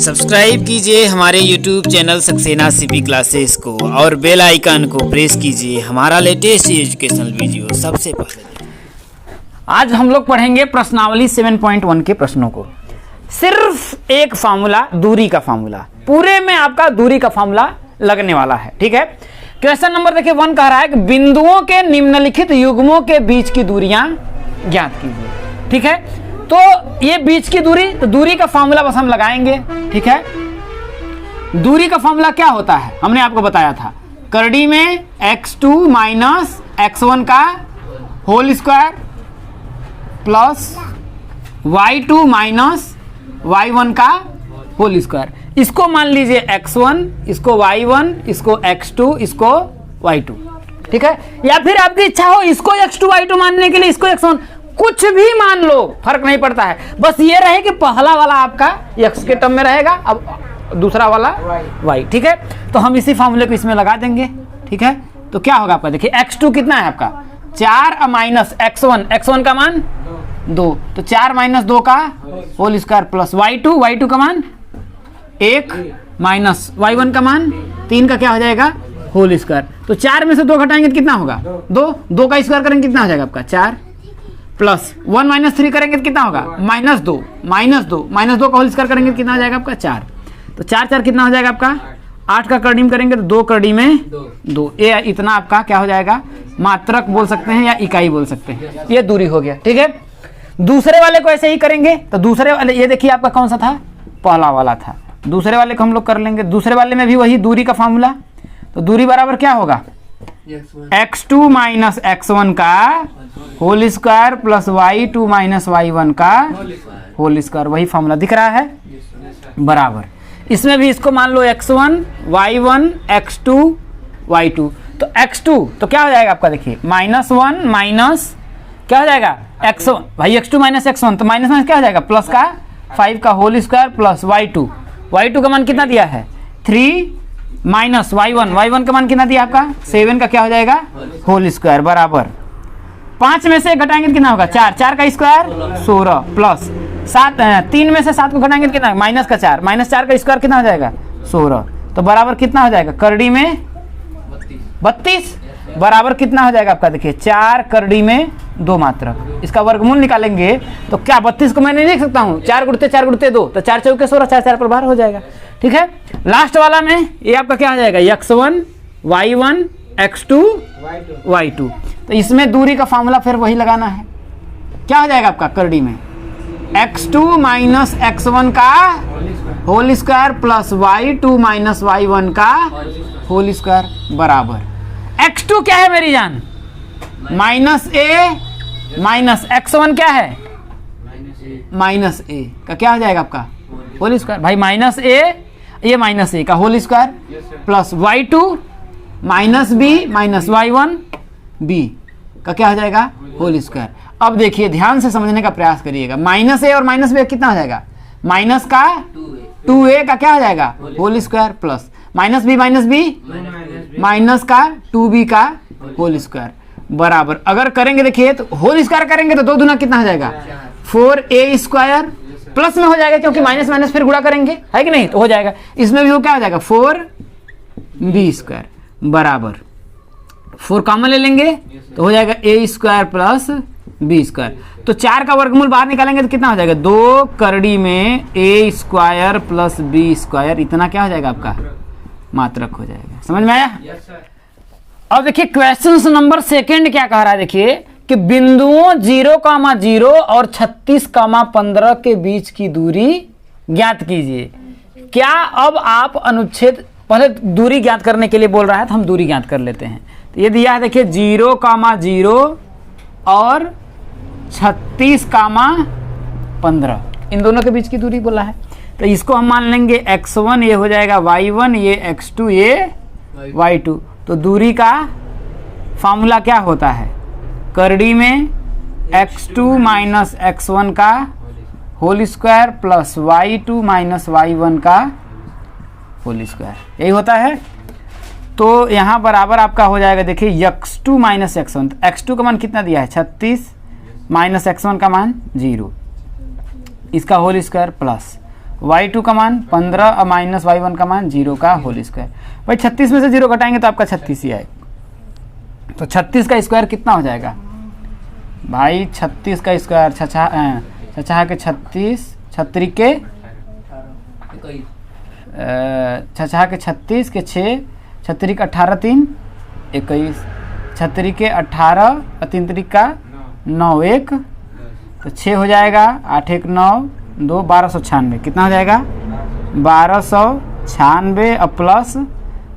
Subscribe कीजिए हमारे YouTube channel Saxena CP classes को और बेल आइकन को प्रेस कीजिए हमारा लेटेस्ट एजुकेशनल वीडियो सबसे पहले। आज हम लोग पढ़ेंगे प्रश्नावली 7.1 के प्रश्नों को। सिर्फ एक फार्मूला, दूरी का फार्मूला, पूरे में आपका दूरी का फार्मूला लगने वाला है। ठीक है, क्वेश्चन नंबर देखिए 1 कह रहा है कि बिंदुओं के निम्नलिखित युग्मों के बीच की दूरियां ज्ञात कीजिए। ठीक है, तो ये बीच की दूरी, तो दूरी का फार्मूला बस हम लगाएंगे। ठीक है, दूरी का फार्मूला क्या होता है हमने आपको बताया था, करड़ी में x2 माइनस x1 का whole square plus y2 minus y1 का होल स्क्वायर। इसको मान लीजिए x1, इसको y1, इसको x2, इसको y2। ठीक है, या फिर आपकी इच्छा हो इसको x2 y2 मानने के लिए इसको x1, कुछ भी मान लो, फर्क नहीं पड़ता है। बस ये रहे कि पहला वाला आपका x के टर्म में रहेगा, अब दूसरा वाला y। ठीक है, तो हम इसी फार्मूले को इसमें लगा देंगे। ठीक है, तो क्या होगा आपका, देखिए x2 कितना है आपका 4 माइनस x1 का मान 2, तो 4 माइनस 2 का होल स्क्वायर प्लस y2 का मान 1 माइनस y1 का मान 3 का क्या हो जाएगा होल स्क्वायर। तो 4 में से 2 घटाएंगे तो कितना होगा 2 का स्क्वायर करेंगे कितना हो जाएगा आपका 4 प्लस 1 माइनस 3 करेंगे तो कितना होगा -2 का होल स्क्वायर करेंगे तो कितना हो जाएगा आपका 4। तो 4 कितना हो जाएगा आपका 8 का करड़ी में करेंगे तो 2 करड़ी में 2, ये इतना आपका क्या हो जाएगा, मात्रक बोल सकते हैं या इकाई बोल सकते हैं। ये दूरी हो गया। ठीक है, दूसरे वाले को ऐसे ही करेंगे, तो दूसरे वाले ये देखिए आपका कौन सा था, पहला वाला था। दूसरे वाले को हम लोग कर लेंगे, दूसरे वाले में भी वही दूरी का फार्मूला, तो दूरी बराबर क्या होगा x2 माइनस x1 का whole square plus y2 minus y1 का होल स्क्वायर। वही फार्मूला दिख रहा है बराबर। इसमें भी इसको मान लो x1 y1 x2 y2, तो x2 तो क्या हो जाएगा आपका, देखिए -1 माइनस क्या हो जाएगा x1, भाई x2 माइनस x1, तो माइनस क्या हो जाएगा प्लस का 5 का होल स्क्वायर प्लस y2 का मान कितना दिया है 3 माइनस y1 का मान कितना दिया आपका 7 का क्या हो जाएगा होल स्क्वायर बराबर 5 में से घटाएंगे तो कितना होगा 4 का स्क्वायर 16 प्लस 3 में से 7 को घटाएंगे तो कितना माइनस का 4 का स्क्वायर कितना हो जाएगा 16, तो बराबर कितना हो जाएगा करड़ी में 32 बराबर कितना हो जाएगा आपका, देखिए 4 करड़ी में 2 मात्रक। इसका वर्गमूल निकालेंगे तो क्या 32 को मैं नहीं लिख सकता हूँ 4 गुणते 2, तो 4 चौके 16, 4 पर बाहर हो जाएगा। ठीक है, लास्ट वाला में ये आपका क्या हो जाएगा x1 y1 x2 y2, तो इसमें दूरी का फार्मूला फिर वही लगाना है। क्या हो जाएगा आपका करड़ी में x2 माइनस x1 का whole square plus y2 minus y1 का होल स्क्वायर बराबर x2 क्या है मेरी जान माइनस a माइनस x1 क्या है माइनस a का क्या हो जाएगा आपका होल स्क्वायर, भाई माइनस a ये माइनस a का whole square plus y2 minus b minus y1 b का क्या हो जाएगा होल स्क्वायर। अब देखिए ध्यान से समझने का प्रयास करिएगा, माइनस a और माइनस b कितना हो जाएगा माइनस का 2a का क्या हो जाएगा whole square plus minus b minus का 2b का होल स्क्वायर बराबर। अगर करेंगे देखिए तो होल स्क्वायर करेंगे तो 2 दूना कितना हो जाएगा 4a स्क्वायर प्लस में हो जाएगा क्योंकि माइनस माइनस फिर गुणा करेंगे है कि नहीं, तो हो जाएगा इसमें भी वो क्या हो जाएगा 4b स्क्वायर बराबर 4 कॉमन ले लेंगे तो हो जाएगा a square plus b square. तो 4 का वर्गमूल बाहर निकालेंगे तो कितना हो जाएगा 2 करड़ी में a square plus b square, इतना क्या हो जाएगा आपका मात्रक हो जाएगा। समझ में आया? अब देखिए क्वेश्चन नंबर 2 क्या कह रहा है, देखिए कि बिंदुओं 0,0 और 36,15 के बीच की दूरी ज्ञात कीजिए। क्या अब आप अनुच्छेद, पहले दूरी ज्ञात करने के लिए बोल रहा है तो हम दूरी ज्ञात कर लेते हैं। तो ये दिया है देखिए 0,0 और 36,15 इन दोनों के बीच की दूरी बोला है, तो इसको हम मान लेंगे x1 ये हो जाएगा y1, ये x2 ये y2। तो दूरी का फार्मूला क्या होता है, करड़ी में x2 माइनस x1 का whole square plus y2 minus y1 का होल स्क्वायर, यही होता है। तो यहाँ बराबर आपका हो जाएगा देखिए x2 माइनस x1, x2 का मान कितना दिया है 36 माइनस x1 का मान 0, इसका होल स्क्वायर प्लस y2 का मान 15 और माइनस y1 का मान 0 का होल स्क्वायर। भाई 36 में से 0 घटाएंगे तो आपका 36 ही आएगा। तो 36 का स्क्वायर कितना हो जाएगा भाई? 36 का स्क्वायर छछा के 36, छत्री के छछा के 36 के 6, छत्री का 18 3 21, छत्री के 18 और 3 3 का 9 1, तो 6 हो जाएगा, 8 1 9 2 1296। कितना हो जाएगा? 1296 और प्लस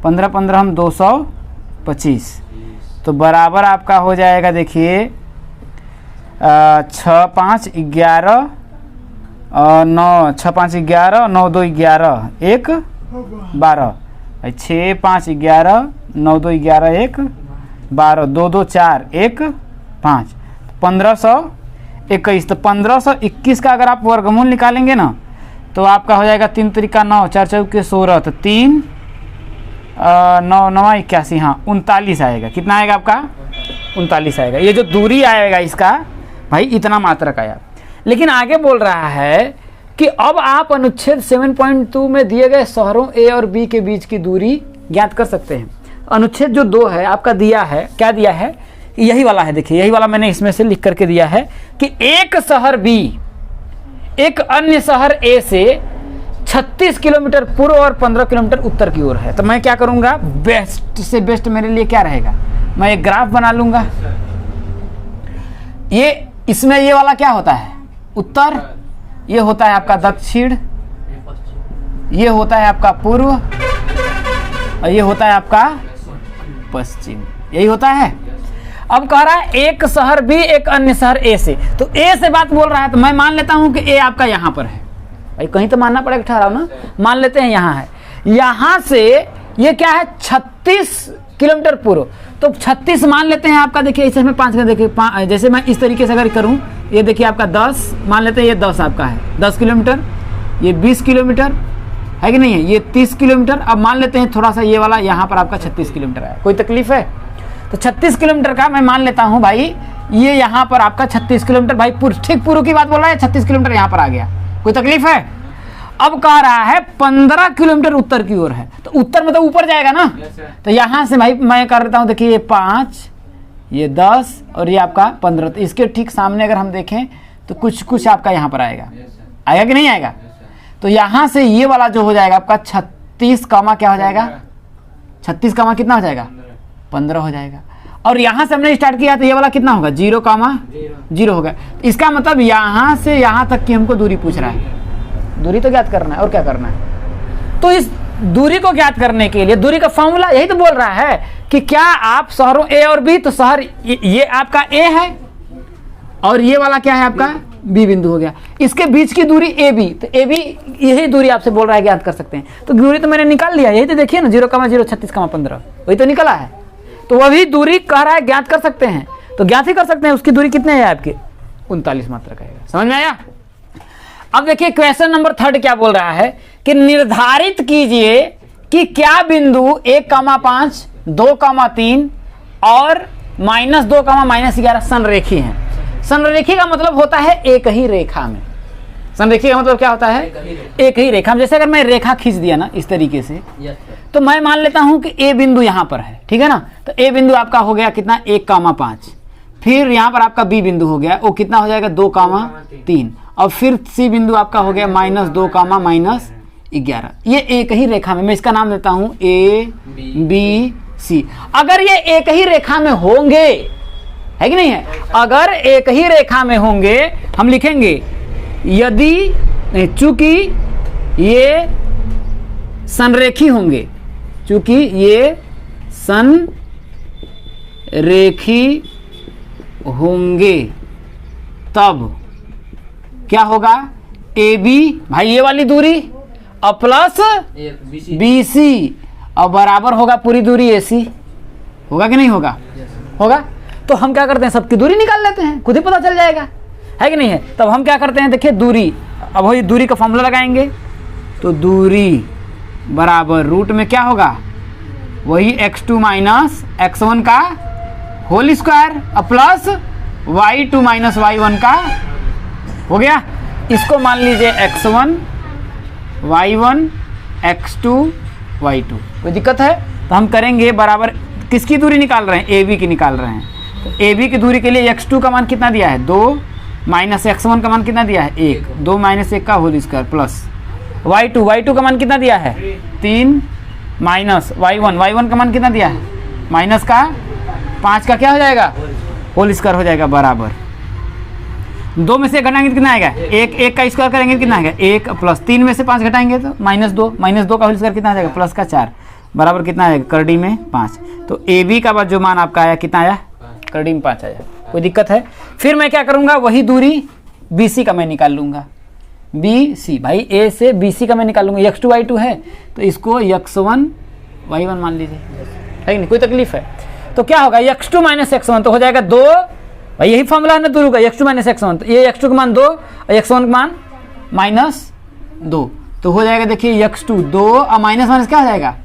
15 15 हम 225, तो बराबर आपका हो जाएगा। देखिए 6 5 11 और 9, 6 5 11 9 2 11 1 12, 6 5 11 9 2 11 1 12 2 2 4 1 5, 1521। तो 1521 का अगर आप वर्गमूल निकालेंगे ना तो आपका हो जाएगा 3 3 9 4 4 के 16, तो 3 9 9 81, हाँ 39 आएगा। कितना आएगा आपका? 39 आएगा। ये जो दूरी आएगा इसका भाई इतना मात्रक आया। लेकिन आगे बोल रहा है कि अब आप अनुच्छेद 7.2 में दिए गए शहरों ए और बी के बीच की दूरी ज्ञात कर सकते हैं। अनुच्छेद जो 2 है आपका दिया है, क्या दिया है? यही वाला है। देखिए यही वाला मैंने इसमें से लिख करके दिया है कि एक शहर बी एक अन्य शहर ए से 36 किलोमीटर पूर्व और 15 किलोमीटर उत्तर की ओर है। तो मैं क्या करूंगा? बेस्ट से बेस्ट मेरे लिए क्या रहेगा? मैं एक ग्राफ बना लूंगा। ये इसमें ये वाला क्या होता है? उत्तर, ये होता है आपका दक्षिण, ये होता है आपका पूर्व और ये होता है आपका पश्चिम। यही होता है। अब कह रहा है एक शहर भी एक अन्य शहर ए से, तो ए से बात बोल रहा है तो मैं मान लेता हूं कि ए आपका यहां पर है। भाई कहीं तो मानना पड़ेगा ठहराव ना, मान लेते हैं यहां है। यहां से ये क्या है? 36 किलोमीटर पूर्व, तो 36 मान लेते हैं आपका। देखिए इसे में 5 का देखिए, जैसे मैं इस तरीके से अगर करूं, ये देखिए आपका 10 मान लेते हैं, ये 10 आपका है 10 किलोमीटर, ये 20 किलोमीटर है कि नहीं है, ये 30 किलोमीटर। अब मान लेते हैं थोड़ा सा ये वाला यहाँ पर आपका 36 किलोमीटर है। कोई तकलीफ है? तो 36 किलोमीटर का मैं मान लेता हूँ भाई, ये यहाँ पर आपका 36 किलोमीटर भाई ठीक पूर्व की बात बोल रहा है, 36 किलोमीटर यहाँ पर आ गया। कोई तकलीफ है? अब कह रहा है 15 किलोमीटर उत्तर की ओर है, तो उत्तर में तो ऊपर जाएगा ना। तो यहाँ से भाई मैं कर लेता हूँ, देखिए ये 5, ये 10 और ये आपका 15, तो इसके ठीक सामने अगर हम देखें तो कुछ आपका यहाँ पर आएगा। आएगा कि नहीं आएगा? तो यहाँ से ये वाला जो हो जाएगा आपका 36 कामा क्या हो जाएगा? 36 कामा कितना हो जाएगा? 15 हो जाएगा। और यहाँ से हमने स्टार्ट किया तो ये वाला कितना होगा? 0 कामा 0 होगा। इसका मतलब यहाँ से यहाँ तक की हमको दूरी पूछ रहा है। दूरी तो ज्ञात करना है और क्या करना है? तो इस दूरी को ज्ञात करने के लिए दूरी का फॉर्मूला यही तो बोल रहा है कि क्या आप शहरों ए और बी, तो शहर ये आपका ए है और ये वाला क्या है आपका बी बिंदु हो गया। इसके बीच की दूरी ए बी, तो ए बी यही दूरी आपसे बोल रहा है ज्ञात कर सकते हैं। तो दूरी तो मैंने निकाल लिया, यही तो देखिए ना 0 कामा 0 36 कामा 15 वही तो निकला है। तो वही दूरी कह रहा है ज्ञात कर सकते हैं, तो ज्ञात ही कर सकते हैं। उसकी दूरी कितने है आपकी? 39 मात्रक आएगा। समझ में आया? अब देखिए क्वेश्चन नंबर 3 क्या बोल रहा है कि निर्धारित कीजिए कि क्या बिंदु 1,5 2,3 और -2, -11 संरेखी हैं। संरेखी का मतलब होता है एक ही रेखा में। संरेखी का मतलब क्या होता है? एक ही रेखा में। जैसे अगर मैं रेखा खींच दिया ना इस तरीके से, तो मैं मान लेता हूं कि ए बिंदु यहां पर है, ठीक है ना। तो ए बिंदु आपका हो गया कितना? 1,5। फिर यहां पर आपका बी बिंदु हो गया, वो कितना हो जाएगा? 2,3। और फिर सी बिंदु आपका हो गया -2, -11। ये एक ही रेखा में, मैं इसका नाम देता हूं ए बी सी। अगर ये एक ही रेखा में होंगे, है कि नहीं है? अगर एक ही रेखा में होंगे, हम लिखेंगे यदि, चूंकि ये संरेखी होंगे, चूंकि ये संरेखी होंगे, तब क्या होगा? ए बी भाई ये वाली दूरी और प्लस बी सी और बराबर होगा पूरी दूरी ए सी। होगा कि नहीं होगा? होगा। तो हम क्या करते हैं? सबकी दूरी निकाल लेते हैं, खुद ही पता चल जाएगा, है कि नहीं है? तब हम क्या करते हैं? देखिए दूरी, अब वही दूरी का फॉर्मूला लगाएंगे, तो दूरी बराबर रूट में क्या होगा? वही x2 माइनस x1 का होल स्क्वायर और प्लस y2 माइनस y1 का हो गया। इसको मान लीजिए x1 y1 x2 y2। कोई दिक्कत है? तो हम करेंगे बराबर, किसकी दूरी निकाल रहे हैं? AB की निकाल रहे हैं। तो AB की दूरी के लिए x2 का मान कितना दिया है? 2 माइनस x1 का मान कितना दिया है? 1। 2 माइनस 1 का होल स्क्वायर प्लस y2 का मान कितना दिया है? 3 माइनस y1 का मान कितना दिया है? माइनस का 5 का क्या हो जाएगा? होल स्क्वायर हो जाएगा बराबर 2 में से घटाएंगे तो कितना आएगा? 1 का स्क्वायर करेंगे तो कितना आएगा? 1 प्लस 3 में से 5 घटाएंगे तो -2 का होल स्क्वायर कितना आ जाएगा? प्लस का 4 बराबर कितना आएगा? करड़ी में 5। तो ए बी का जो मान आपका आया कितना आया? करड़ी में 5 आया। कोई दिक्कत है? फिर मैं क्या करूंगा, वही दूरी बी सी का मैं निकाल लूंगा। बी सी भाई ए से बी सी का मैं निकाल लूंगा। x2 y2 है तो इसको x1 y1 मान लीजिए, है कि नहीं? कोई तकलीफ है? तो क्या होगा? x2 माइनस x1 तो हो जाएगा 2। भाई यही फॉर्मूला है ना दूरी का, x2 माइनस x1। तो ये x2 का मान 2 और x1 का मान -2 तो हो जाएगा। देखिए x2 2 और माइनस क्या हो जाएगा?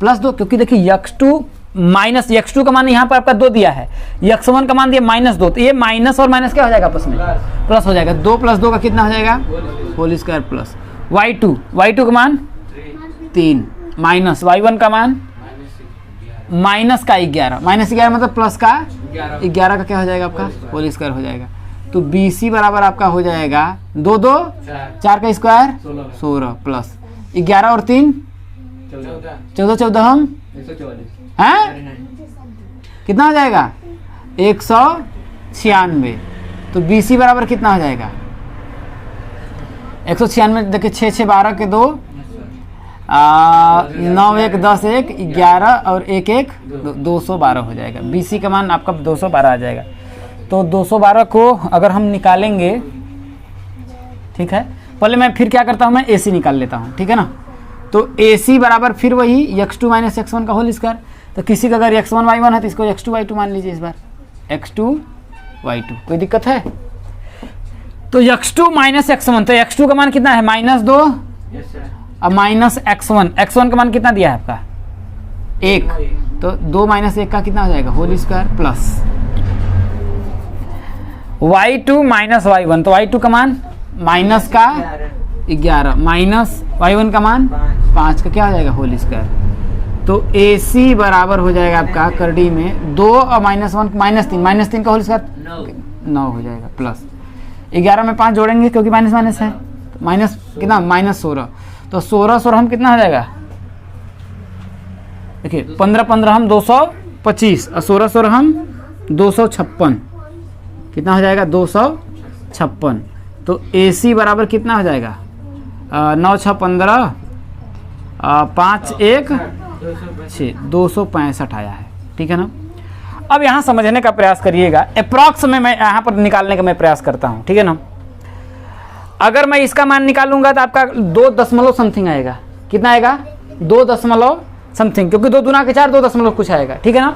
+2, क्योंकि देखिए x2 का मान यहाँ पर आपका 2 दिया है, x1 का मान दिया -2, तो ये माइनस और माइनस क्या हो जाएगा आपस में? प्लस हो जाएगा। 2 + 2 का कितना हो जाएगा? होल स्क्वायर प्लस y2 का मान 3 माइनस y1 का मान माइनस का 11 मतलब प्लस का 11 का क्या हो जाएगा आपका? होल स्क्वायर हो जाएगा। तो BC बराबर आपका हो जाएगा 2 2 4 का स्क्वायर 16 प्लस 11 और 3 14 हम हैं कितना हो जाएगा? 196। तो BC बराबर कितना हो जाएगा? 196। देखिए 6 6 12 के 2 9 1 10 1 11 और 1 1 212 हो जाएगा। BC का मान आपका 212 आ जाएगा। तो 212 को अगर हम निकालेंगे, ठीक है, पहले मैं फिर क्या करता हूँ, मैं AC निकाल लेता हूँ, ठीक है ना। तो AC बराबर फिर वही x2 माइनस x1 का होल स्क्वायर। तो किसी का अगर x1 y1 है तो इसको x2 y2 मान लीजिए इस बार, x2 y2। कोई दिक्कत है? तो x2 माइनस x1, तो x2 का मान कितना है? -2 अब माइनस x1 का मान कितना दिया है आपका? 1। तो 2 माइनस 1 का कितना हो जाएगा? Whole square plus y2 minus y1, तो y2 का मान माइनस का 11 माइनस y1 का मान 5 का क्या हो जाएगा? Whole square. तो AC बराबर हो जाएगा आपका करड़ी में 2 और -1 -3 का होल स्क्वायर 9 हो जाएगा प्लस 11 में 5 जोड़ेंगे क्योंकि माइनस है, तो माइनस कितना? -16। तो 16 हम कितना हो जाएगा? देखिए 15 हम 225 और 16 हम 256 कितना हो जाएगा? 256। तो AC बराबर कितना हो जाएगा? 9 6 15 5 1 6 265 आया है, ठीक है ना। अब यहाँ समझने का प्रयास करिएगा, अप्रॉक्स में मैं यहाँ पर निकालने का मैं प्रयास करता हूँ, ठीक है ना। अगर मैं इसका मान निकालूंगा तो आपका 2 दशमलव समथिंग आएगा। कितना आएगा? 2 दशमलव समथिंग, क्योंकि 2 दूना के 4 2 दशमलव कुछ आएगा, ठीक है ना।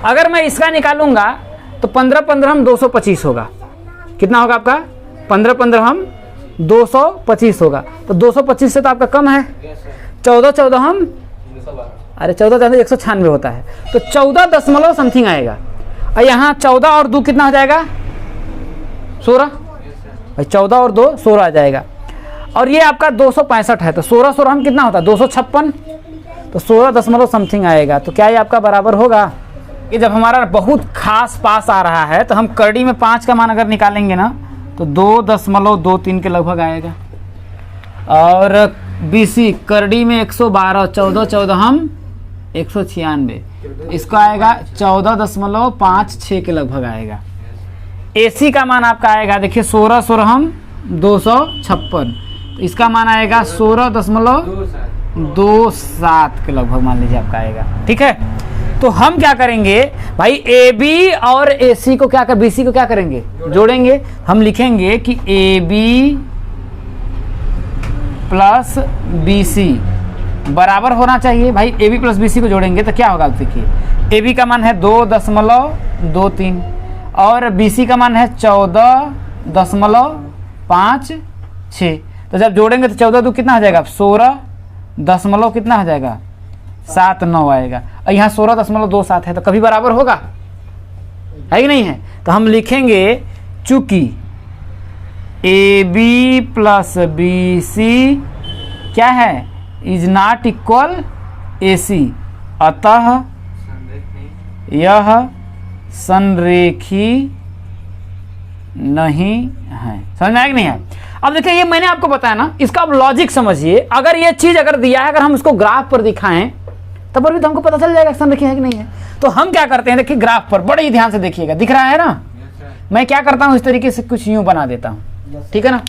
अगर मैं इसका निकालूंगा तो 15 हम 225 होगा। कितना होगा आपका? 15 हम 225 होगा। तो 225 से तो आपका कम है। 14 हम 196 होता है, तो 14 दशमलव समथिंग आएगा। और यहाँ 14 और 2 कितना हो जाएगा? 16। भाई 14 और 2 16 आ जाएगा। और ये आपका 265 है, तो 16 हम कितना होता है? 256। तो 16 दशमलव समथिंग आएगा। तो क्या ये आपका बराबर होगा? ये जब हमारा बहुत खास पास आ रहा है तो हम करड़ी में 5 का मान अगर निकालेंगे ना तो 2.23 के लगभग आएगा। और BC करड़ी में 112 14 हम 196, इसको आएगा 14.56 के लगभग आएगा। AC का मान आपका आएगा, देखिए 16 हम 256, तो इसका मान आएगा 16.27 के लगभग मान लीजिए आपका आएगा, ठीक है। तो हम क्या करेंगे भाई, AB और AC को क्या कर BC को क्या करेंगे? जोड़ेंगे। हम लिखेंगे कि AB प्लस BC बराबर होना चाहिए। भाई AB प्लस BC को जोड़ेंगे तो क्या होगा? देखिए AB का मान है 2.23 और BC का मान है 14.56। तो जब जोड़ेंगे तो 14 2 कितना हो जाएगा? 16 दशमलव कितना हो जाएगा? 79 आएगा। और यहाँ 16.27 है, तो कभी बराबर होगा? है कि नहीं है? तो हम लिखेंगे चूंकि AB प्लस BC क्या है, इज नॉट इक्वल AC, अतः यह संरेखी नहीं है। समझ में आया कि नहीं है? अब देखिए ये मैंने आपको बताया ना, इसका अब लॉजिक समझिए। अगर ये चीज अगर दिया है, अगर हम उसको ग्राफ पर दिखाएं तब पर भी तो हमको पता चल जाएगा संरेखी है कि नहीं है। तो हम क्या करते हैं, देखिए ग्राफ पर बड़े ही ध्यान से देखिएगा, दिख रहा है ना। मैं क्या करता हूं, इस तरीके से कुछ यूं बना देता हूं, ठीक है ना।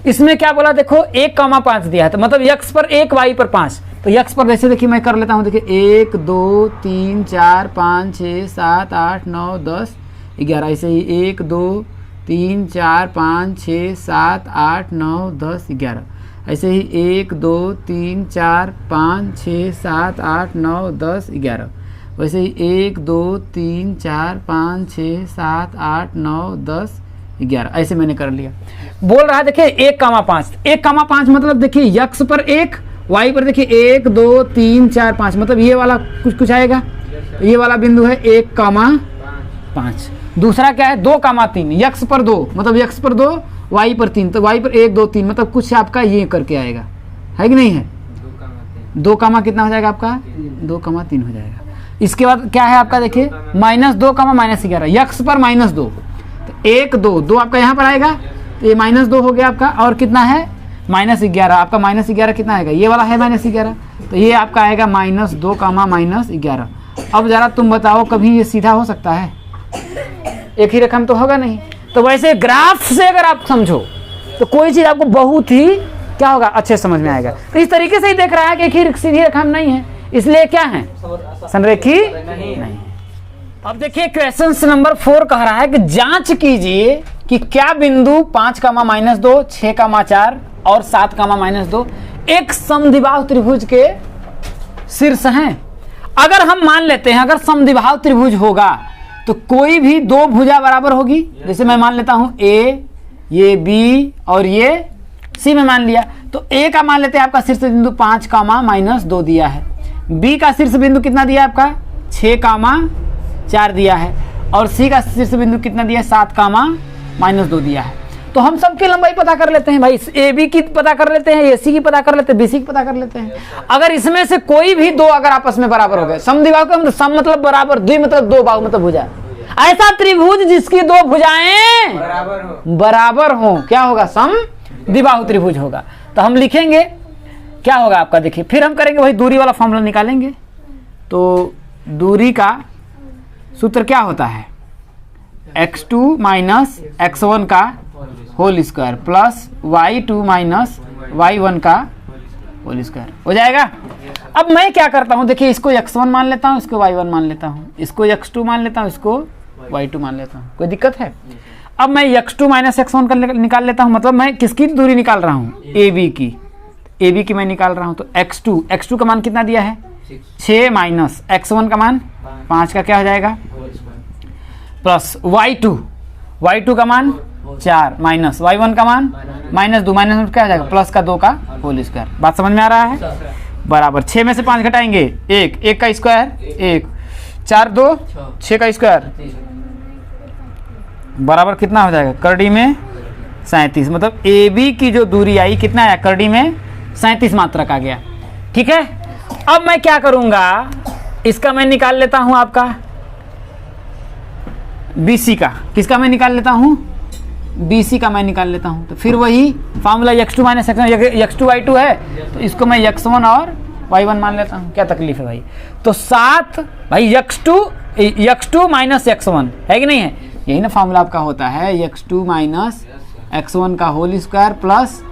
इसमें क्या बोला, देखो 1,5 दिया है, तो मतलब x पर 1 y पर 5। तो x पर जैसे देखिए मैं कर लेता हूं, देखिए 1 2 3 4 5 6 7 8 9 10 11, ऐसे ही 1 2 3 4 5 6 7 8 9 10 11, ऐसे ही 1 2 3 4 5 6 7 8 9 10 11, वैसे ही 1 2 3 4 5 6 7 8 9 10 11, ऐसे मैंने कर लिया। बोल रहा है देखिए 1,5, 1,5 मतलब देखिए x पर 1, y पर देखिए 1 2 3 4 5, मतलब ये वाला कुछ आएगा। ये वाला बिंदु है 1,5। दूसरा क्या है 2,3, x पर 2 मतलब x पर 2, y पर 3, तो y पर 1 2 3 मतलब कुछ आपका ये करके आएगा, है कि नहीं है। 2 कामा कितना हो जाएगा आपका, 2,3 हो जाएगा। इसके बाद क्या है आपका, देखिए -2 -11, x पर -2, तो 1 2 2 आपका यहाँ पर आएगा, तो ये -2 हो गया आपका। और कितना है -11, आपका -11 कितना आएगा, ये वाला है -11, तो ये आपका आएगा -2 -11। अब जरा तुम बताओ, कभी ये सीधा हो सकता है, एक ही रकम तो होगा नहीं। तो वैसे ग्राफ से अगर आप समझो तो कोई चीज आपको बहुत ही क्या होगा, अच्छे समझ में आएगा। तो इस तरीके से ही देख रहा है कि एक ही सीधी रकम नहीं है, इसलिए क्या है, संरेखी नहीं है। अब देखिए क्वेश्चन नंबर 4 कह रहा है कि जांच कीजिए कि क्या बिंदु 5,-2, 6,4 और 7,-2 एक समद्विबाहु त्रिभुज के शीर्ष हैं। अगर हम मान लेते हैं, अगर समद्विबाहु त्रिभुज होगा तो कोई भी दो भुजा बराबर होगी। जैसे मैं मान लेता हूं A, ये B और ये C में मान लिया, तो A का मान लेते हैं आपका शीर्ष बिंदु 5,-2 दिया है, B का शीर्ष बिंदु कितना दिया आपका 6,4 दिया है, और C का शीर्ष बिंदु कितना दिया है 7,-2 दिया है। तो हम सबकी लंबाई पता कर लेते हैं भाई, AB की पता कर लेते हैं, AC की पता कर लेते हैं, BC की पता कर लेते हैं। अगर इसमें से कोई भी दो अगर आपस में बराबर हो गए, समद्विबाहु का मतलब सम मतलब बराबर, द्वि मतलब दो, बाहु मतलब भुजा, ऐसा त्रिभुज जिसकी दो भुजाएं बराबर हो क्या होगा, समद्विबाहु त्रिभुज होगा। तो हम लिखेंगे क्या होगा आपका, देखिए फिर हम करेंगे वही दूरी वाला फॉर्मूला निकालेंगे। तो दूरी का सूत्र क्या होता है, x2 माइनस x1 का whole square plus y2 minus y1 का होल स्क्वायर हो जाएगा। अब मैं क्या करता हूं, देखिए इसको x1 मान लेता हूं, इसको y1 मान लेता हूं, इसको x2 मान लेता हूं, इसको y2 मान लेता हूं, कोई दिक्कत है। अब मैं x2 माइनस x1 का निकाल लेता हूं, मतलब मैं किसकी दूरी निकाल रहा हूं, AB की मैं निकाल रहा हूं। तो x2 का मान कितना दिया है 6 माइनस x1 का मान 5 का क्या हो जाएगा प्लस y2 का मान 4 माइनस y1 का मान -2 क्या हो जाएगा प्लस का 2 का होल स्क्वायर। बात समझ में आ रहा है, बराबर 6 में से 5 घटाएंगे 1 का स्क्वायर 1, 4 2 6 का स्क्वायर बराबर कितना हो जाएगा, करड़ी में 37, मतलब AB की जो दूरी आई कितना आया, करड़ी में 37 मात्रक आ गया। ठीक है, अब मैं क्या करूंगा, इसका मैं निकाल लेता हूं आपका BC का, किसका मैं निकाल लेता हूं, BC का मैं निकाल लेता हूं। तो फिर वही formula x2 minus x2 y2 है, तो इसको मैं x1 और y1 मान लेता हूं, क्या तकलीफ है भाई। तो 7 भाई x2 माइनस x1 है कि नहीं है, यही ना फार्मूला आपका होता है, x2 माइनस x1 का whole square plus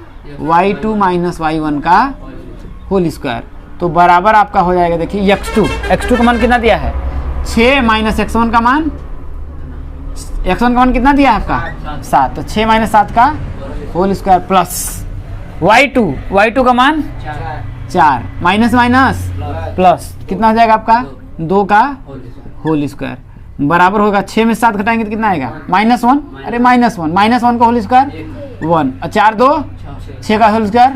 y2 minus y1 का होल स्क्वायर। तो बराबर आपका हो जाएगा, देखिए x2 का मान कितना दिया है 6 माइनस x1 का मान कितना दिया है आपका 7, तो 6 माइनस 7 का होल स्क्वायर प्लस y2 का मान 4 माइनस प्लस कितना हो जाएगा आपका 2 का होल स्क्वायर बराबर होगा 6 में 7 घटाएंगे तो कितना आएगा -1, अरे -1 का होल स्क्वायर 1 और 4 2 6 का होल स्क्वायर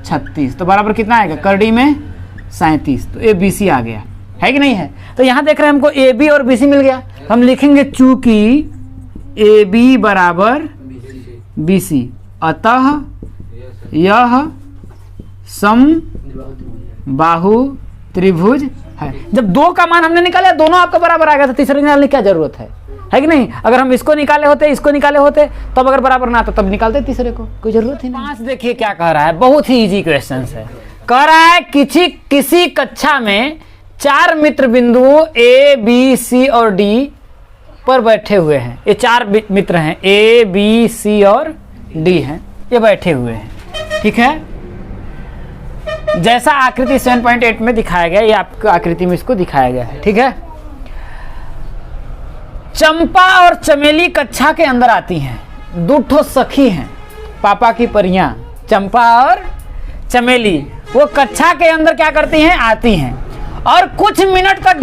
36, तो बराबर कितना आएगा, करड़ी में 37। तो ABC आ गया, है कि नहीं है। तो यहाँ देख रहे हैं हमको AB और BC मिल गया, हम लिखेंगे चूंकि AB बराबर BC अतः यह समबाहु त्रिभुज है। जब 2 का मान हमने निकाला, दोनों आपका बराबर आ गया, तो तीसरे निकालने की क्या जरूरत है कि नहीं? अगर हम इसको निकाले होते, इसको निकाले होते, तब अगर बराबर ना आता तब निकालते तीसरे को, कोई जरूरत ही नहीं। 5 देखिए क्या कह रहा है, बहुत ही इजी क्वेश्चन है। कह रहा है किसी कक्षा में 4 मित्र बिंदुओं A, B, C और D पर बैठे हुए हैं। ये 4 मित्र हैं, A, B, C और D हैं, ये बैठे हुए हैं, ठीक है। जैसा आकृति 7.8 में दिखाया गया, ये आपको आकृति में इसको दिखाया गया है, ठीक है। चंपा और चमेली कक्षा के अंदर आती हैं, 2 ठो सखी हैं, पापा की परियां, चंपा और चमेली, वो कक्षा के अंदर क्या करती हैं, आती हैं। और कुछ मिनट तक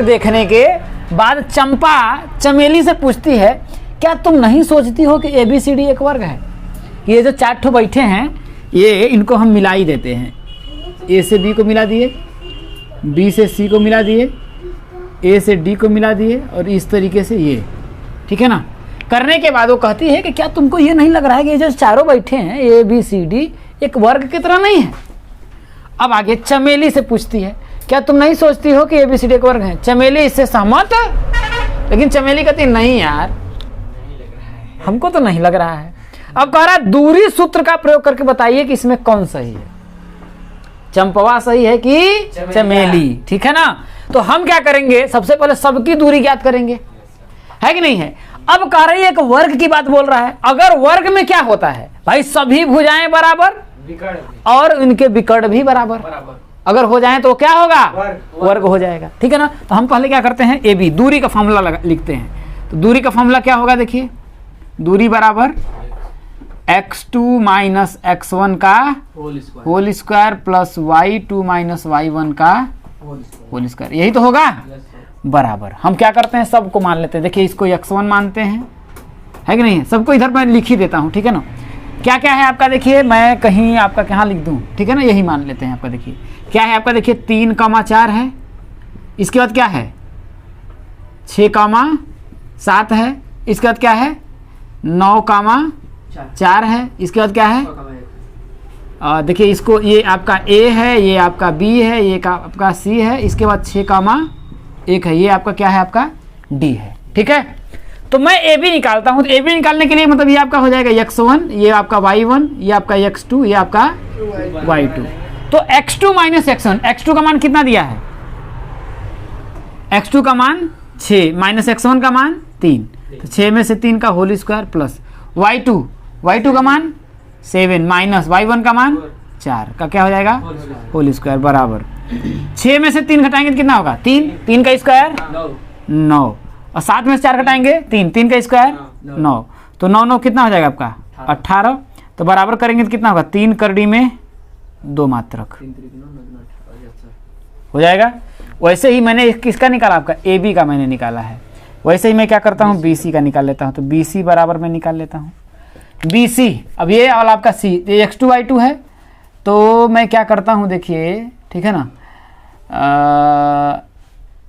देखने के बाद चंपा चमेली से पूछती है, क्या तुम नहीं सोचती हो कि ABCD एक वर्ग है? ये जो 4 ठो बैठे हैं, ये इनको हम मिला ही देते हैं। A से B को मिला दिए, B से C को मिला दिए, A से D को मिला दिए, और इस तरीके से ये, ठीक है ना। करने के बाद वो कहती है कि क्या तुमको ये नहीं लग रहा है कि ये जो चारों बैठे हैं ABCD एक वर्ग की तरह नहीं है? अब आगे चमेली से पूछती है, क्या तुम नहीं सोचती हो कि ABCD एक वर्ग है? चमेली इससे सहमत, लेकिन चमेली कहती नहीं यार, हमको तो नहीं लग रहा है। अब कह रहा है दूरी सूत्र का प्रयोग करके बताइए कि इसमें कौन सही है, चंपवा सही है कि चमेली, ठीक है ना। तो हम क्या करेंगे, सबसे पहले सबकी दूरी ज्ञात करेंगे, है कि नहीं है। अब कह रही है एक वर्ग की बात बोल रहा है। अगर वर्ग में क्या होता है भाई, सभी भुजाएं बराबर और इनके विकर्ण भी बराबर, अगर हो जाए तो क्या होगा, वर्ग हो जाएगा, ठीक है ना। तो हम पहले क्या करते हैं, AB दूरी का फॉर्मूला लिखते हैं। तो दूरी का फॉर्मूला क्या होगा, देखिए, दूरी बराबर x2 माइनस x1 का whole square plus y2 minus y1 का होल स्क्वायर, यही तो होगा, बराबर। हम क्या करते हैं, सबको मान लेते हैं। देखिए इसको x1 मानते हैं, है कि नहीं, सबको इधर मैं लिख ही देता हूँ, ठीक है ना। क्या क्या है आपका, देखिए मैं कहीं आपका कहाँ लिख दूँ, ठीक है ना, यही मान लेते हैं आपका। देखिए क्या है आपका, देखिए 3,4 है, इसके बाद क्या है 6,7 है, इसके बाद क्या है 9,4 है, इसके बाद क्या है, देखिए इसको, ये आपका A है, ये आपका B है, ये आपका C है, इसके बाद 6,1 है, ये आपका क्या है, आपका D है, ठीक है। तो मैं AB निकालता हूँ। तो AB निकालने के लिए मतलब ये आपका हो जाएगा x1, ये आपका y1, ये आपका x2, ये आपका y2। तो x2 माइनस x1, x2 का मान कितना दिया है, x2 का मान 6 माइनस x1 का मान 3, तो 6 में से 3 का होल स्क्वायर प्लस y2 का मान 7 माइनस y1 का मान 4 का क्या हो जाएगा, होल स्क्वायर बराबर 6 में से 3 घटाएंगे तो कितना होगा, 3 का स्क्वायर 9, और 7 में से 4 घटाएंगे 3 का स्क्वायर 9, तो 9 कितना हो जाएगा आपका 18। तो बराबर करेंगे तो कितना होगा, 3 करड़ी में 2 मात्रक हो जाएगा। वैसे ही मैंने किसका निकाला, आपका AB का मैंने निकाला है। वैसे ही मैं क्या करता हूँ, BC का निकाल लेता हूँ। तो BC बराबर मैं निकाल लेता हूँ BC। अब ये और आपका C, ये x2 y2 है, तो मैं क्या करता हूँ, देखिए ठीक है ना,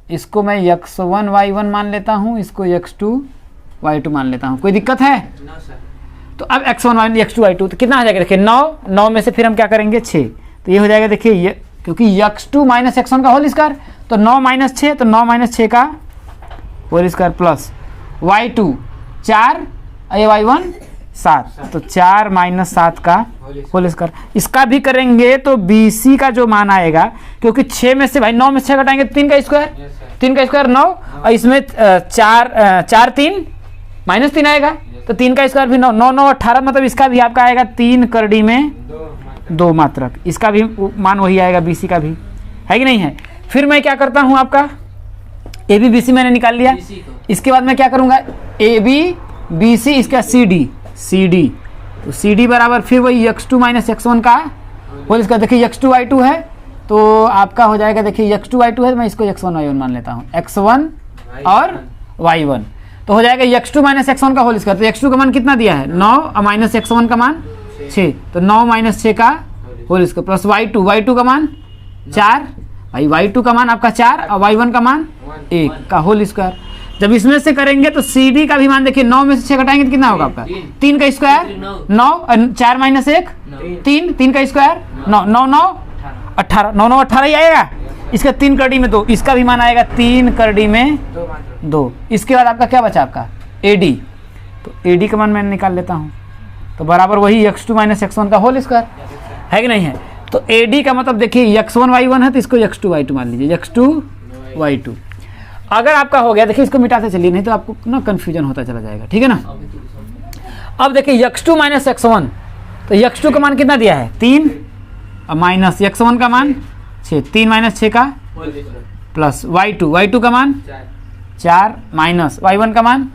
इसको मैं x1 y1 मान लेता हूँ, इसको x2 y2 मान लेता हूँ। कोई दिक्कत है? तो अब x1 y1 x2 y2 तो कितना हो जाएगा, देखिए 9 में से फिर हम क्या करेंगे 6, तो ये हो जाएगा, देखिए ये क्योंकि x2 माइनस x1 का होल स्क्वायर, तो 9 माइनस 6, तो 9 माइनस 6 का होल स्क्वायर प्लस y2 4, ये y1 7, तो 4 माइनस 7 का होल स्क्वायर। इसका भी करेंगे तो BC का जो मान आएगा, क्योंकि 6 में से भाई 9 में से 6 घटाएंगे 3 का स्क्वायर 9, और इसमें 4 3 माइनस 3 आएगा, तो 3 का स्क्वायर भी 9 9 18, मतलब इसका भी आपका आएगा 3 करड़ी में 2 मात्रक, इसका भी मान वही आएगा BC का भी, है कि नहीं है। फिर मैं क्या करता हूँ, आपका AB BC मैंने निकाल लिया। इसके बाद मैं क्या करूँगा, AB BC, इसका CD, तो CD बराबर फिर वही x2 माइनस x1 का होल स्क्वायर। देखिए x2 y2 है, तो आपका हो जाएगा, देखिए x2 y2 है, तो मैं इसको x1 y1 मान लेता हूँ, x1 और y1, तो हो जाएगा x2 माइनस x1 का होल स्क्वायर। तो x2 का मान कितना दिया है 9, और माइनस x1 का मान 6, तो 9 माइनस 6 का होल स्क्वायर प्लस y2 का मान 4, भाई y2 का मान आपका 4 और y1 का मान 1 का होल स्क्वायर। जब इसमें से करेंगे तो सी डी का भी मान देखिए 9 में से 6 घटाएंगे तो कितना होगा आपका 3 का स्क्वायर 9 4 माइनस 1 3 3 का स्क्वायर 9 9 9 18 9 9 18 ही आएगा। इसका 3 करड़ी में 2, इसका भी मान आएगा 3 करड़ी में 2। इसके बाद आपका क्या बचा आपका AD, तो AD का मान मैं निकाल लेता हूँ तो बराबर वही x2 माइनस x1 का होल स्क्वायर है कि नहीं है। तो AD का मतलब देखिए x1 y1 है तो इसको x2 y2 मान लीजिए, x2 y2। अगर आपका हो गया देखिए इसको मिटाते चलिए नहीं तो आपको ना कन्फ्यूजन होता चला जाएगा, ठीक है ना। अब देखिए x2 माइनस x1, तो x2 का मान कितना दिया है 3 और माइनस x1 का मान 6, 3 माइनस 6 का प्लस y2 का मान 4 माइनस y1 का मान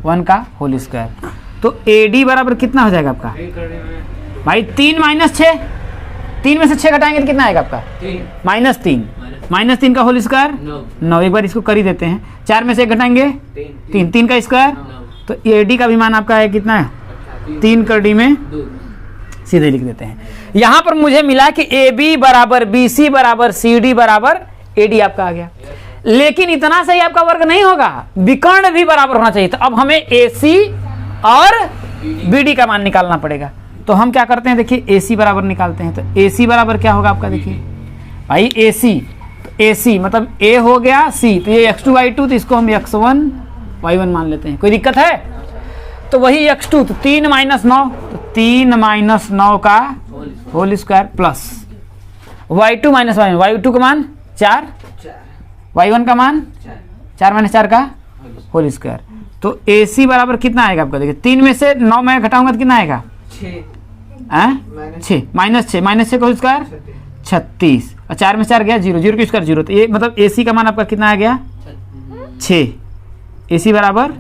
1 का होल स्क्वायर। तो AD बराबर कितना हो जाएगा आपका भाई 3 माइनस 6, 3 में से 6 घटाएंगे तो कितना आएगा आपका माइनस 3 का होल स्क्वायर 9। एक बार इसको कर ही देते हैं, 4 में से 1 घटाएंगे 3, 3 का स्क्वायर, तो AD का भी मान आपका है कितना है 3 करड़ी में, सीधे लिख देते हैं। यहाँ पर मुझे मिला कि AB बराबर BC बराबर CD बराबर AD आपका आ गया, लेकिन इतना सही आपका वर्ग नहीं होगा, विकर्ण भी बराबर होना चाहिए। तो अब हमें AC और BD का मान निकालना पड़ेगा। तो हम क्या करते हैं देखिए AC बराबर निकालते हैं। तो AC बराबर क्या होगा आपका देखिए भाई AC, तो AC मतलब A हो गया C, तो ये x2 y2 तो इसको हम x1 y1 मान लेते हैं, कोई दिक्कत है। तो वही x2 तो 3 माइनस 9, तो 3 माइनस 9 का whole square plus y2 minus y1, y2 का मान 4, y1 का मान 4 माइनस 4 का होल स्क्वायर। तो AC बराबर कितना आएगा आपका देखिए 3 में से 9 मैं घटाऊंगा तो कितना आएगा 6 माइनस 6 का होल स्क्वायर 36 और 4 में 4 गया 0, 0 की स्क्वायर 0, तो ये मतलब AC का मान आपका कितना आ गया 6, AC बराबर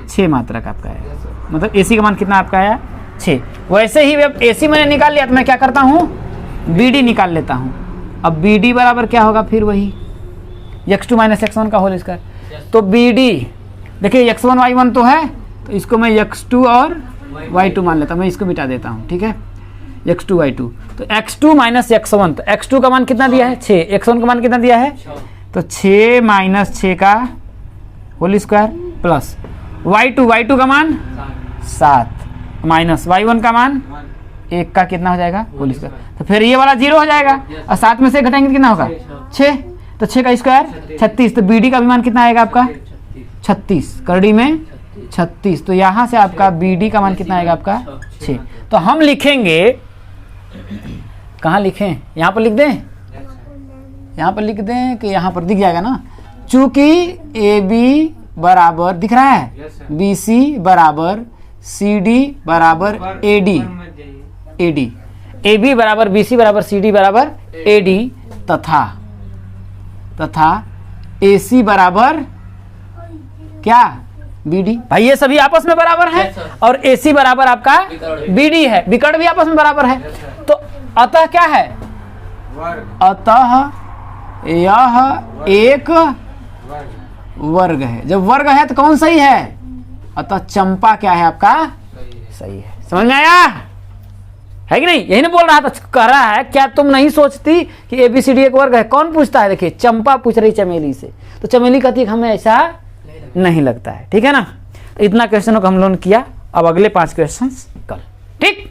6 मात्रक आपका है, मतलब AC का मान कितना आपका आया 6। वैसे ही अब AC मैंने निकाल लिया तो मैं क्या करता हूँ BD निकाल लेता हूँ। अब BD बराबर क्या होगा फिर वही x2 माइनस x1 का होल स्क्वायर। तो BD देखिए x1 y1 तो है, तो इसको मैं x2 और y2 मान लेता हूँ, मैं इसको मिटा देता हूँ, ठीक है x2 y2। तो x2 माइनस x1, तो x2 का मान कितना दिया है 6, x1 का मान कितना दिया है, तो 6 माइनस 6 का होल स्क्वायर प्लस y2 का मान 7 माइनस y1 का मान 1 का कितना हो जाएगा होल स्क्वायर। तो फिर ये वाला 0 हो जाएगा और 7 में से घटाएंगे तो कितना होगा 6, तो 6 का स्क्वायर 36। तो BD का भी मान कितना आएगा आपका 36, करड़ी में 36। तो यहाँ से आपका BD का मान कितना आएगा आपका 6। तो हम लिखेंगे, कहाँ लिखें, यहाँ पर लिख दें, यहाँ पर लिख दें कि यहाँ पर दिख जाएगा ना, चूंकि AB बराबर दिख रहा है BC बराबर CD बराबर AD, AB बराबर BC बराबर CD बराबर AD तथा AC बराबर क्या BD। भाई ये सभी आपस में बराबर है और AC बराबर आपका BD है, विकर्ण भी आपस में बराबर है। तो अतः क्या है, अतः यह एक वर्ग है। जब वर्ग है तो कौन सही है, अतः चंपा क्या है आपका सही है। समझ में आया है कि नहीं, यही ना बोल रहा था, कह रहा है क्या तुम नहीं सोचती कि ABCD एक वर्ग है। कौन पूछता है, देखिए चंपा पूछ रही चमेली से, तो चमेली कहती है हमें ऐसा नहीं लगता है, ठीक है ना। तो इतना क्वेश्चनों को हम लोगों ने किया, अब अगले 5 क्वेश्चंस कल, ठीक।